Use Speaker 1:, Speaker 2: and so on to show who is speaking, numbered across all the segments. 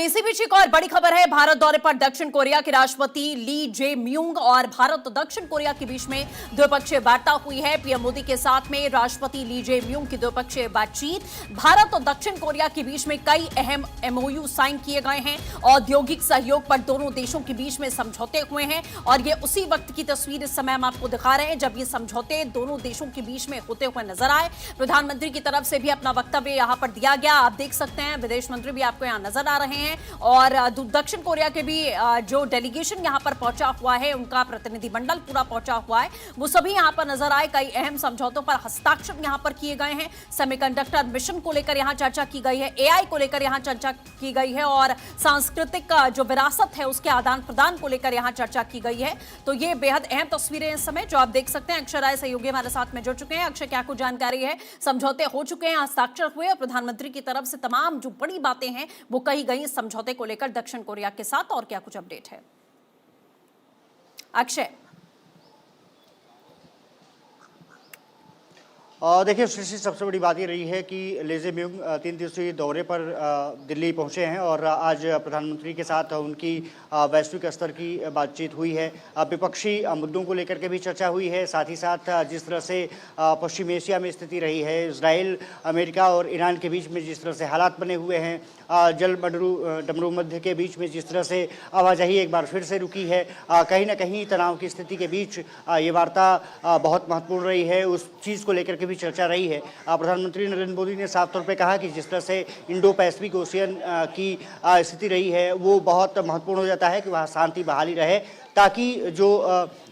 Speaker 1: इसी बीच एक और बड़ी खबर है। भारत दौरे पर दक्षिण कोरिया के राष्ट्रपति ली जे म्यूंग और भारत और दक्षिण कोरिया के बीच में द्विपक्षीय वार्ता हुई है। पीएम मोदी के साथ में राष्ट्रपति ली जे म्यूंग की द्विपक्षीय बातचीत। भारत और दक्षिण कोरिया के बीच में कई अहम एमओयू साइन किए गए हैं। औद्योगिक सहयोग पर दोनों देशों के बीच में समझौते हुए हैं और ये उसी वक्त की तस्वीर इस समय हम आपको दिखा रहे हैं जब ये समझौते दोनों देशों के बीच में होते हुए नजर आए। प्रधानमंत्री की तरफ से भी अपना वक्तव्य यहां पर दिया गया, आप देख सकते हैं। विदेश मंत्री भी आपको यहां नजर आ रहे हैं और दक्षिण कोरिया के भी जो डेलीगेशन यहां पर पहुंचा हुआ है, उनका प्रतिनिधिमंडल पूरा पहुंचा हुआ है, वो सभी यहां पर नजर आए। कई अहम समझौतों पर हस्ताक्षर यहां पर किए गए हैं। सेमीकंडक्टर मिशन को लेकर यहां चर्चा की गई है, एआई को लेकर यहां चर्चा की गई है और सांस्कृतिक जो विरासत है उसके आदान प्रदान को लेकर यहां चर्चा की गई है। तो ये बेहद अहम तस्वीरें इस समय जो आप देख सकते हैं। अक्षय राय सहयोगी हमारे साथ में जुड़ चुके हैं। अक्षय, क्या कुछ जानकारी है? समझौते हो चुके हैं, हस्ताक्षर हुए और प्रधानमंत्री की तरफ से तमाम जो बड़ी बातें हैं वो कही गई समझौते को लेकर दक्षिण कोरिया के साथ, और क्या कुछ अपडेट है अक्षय?
Speaker 2: देखिए सृष्टि, सबसे बड़ी बात ये रही है कि ली जे म्यूंग 3 दिवसीय दौरे पर दिल्ली पहुंचे हैं और आज प्रधानमंत्री के साथ उनकी वैश्विक स्तर की बातचीत हुई है। विपक्षी मुद्दों को लेकर के भी चर्चा हुई है। साथ ही साथ जिस तरह से पश्चिम एशिया में स्थिति रही है, इजराइल, अमेरिका और ईरान के बीच में जिस तरह से हालात बने हुए हैं, जल डमरू मध्य के बीच में जिस तरह से आवाजाही एक बार फिर से रुकी है, कहीं ना कहीं तनाव की स्थिति के बीच ये वार्ता बहुत महत्वपूर्ण रही है। उस चीज़ को लेकर के भी चर्चा रही है। प्रधानमंत्री नरेंद्र मोदी ने साफ तौर पे कहा कि जिस तरह से इंडो पैसिफिक ओशियन की स्थिति रही है वो बहुत महत्वपूर्ण हो जाता है कि वहाँ शांति बहाली रहे, ताकि जो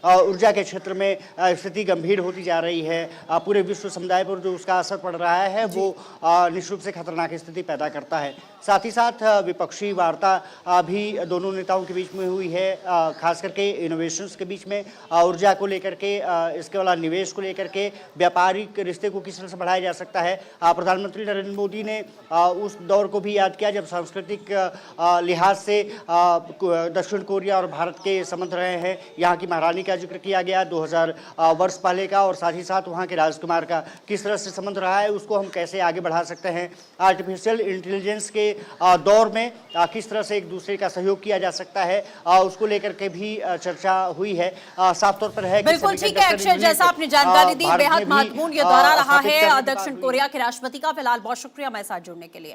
Speaker 2: ऊर्जा के क्षेत्र में स्थिति गंभीर होती जा रही है, पूरे विश्व समुदाय पर जो उसका असर पड़ रहा है वो निश्चित रूप से खतरनाक स्थिति पैदा करता है। साथ ही साथ विपक्षी वार्ता भी दोनों नेताओं के बीच में हुई है, खास करके इनोवेशंस के बीच में, ऊर्जा को लेकर के, इसके अलावा निवेश को लेकर के, व्यापारिक रिश्ते को किस तरह से बढ़ाया जा सकता है। प्रधानमंत्री नरेंद्र मोदी ने उस दौर को भी याद किया जब सांस्कृतिक लिहाज से दक्षिण कोरिया और भारत के संबंध रहे हैं। यहाँ की महारानी का जिक्र किया गया 2000 वर्ष पहले का, और साथ ही साथ वहाँ के राजकुमार का किस तरह से संबंध रहा है, उसको हम कैसे आगे बढ़ा सकते हैं। आर्टिफिशियल इंटेलिजेंस के दौर में किस तरह से एक दूसरे का सहयोग किया जा सकता है, उसको लेकर के भी चर्चा हुई है। साफ तौर पर है।
Speaker 1: बिल्कुल ठीक है अक्षय, जैसा आपने जानकारी दी, बेहद महत्वपूर्ण ये दौरा रहा है दक्षिण कोरिया के राष्ट्रपति का। फिलहाल बहुत शुक्रिया हमारे साथ जुड़ने के लिए।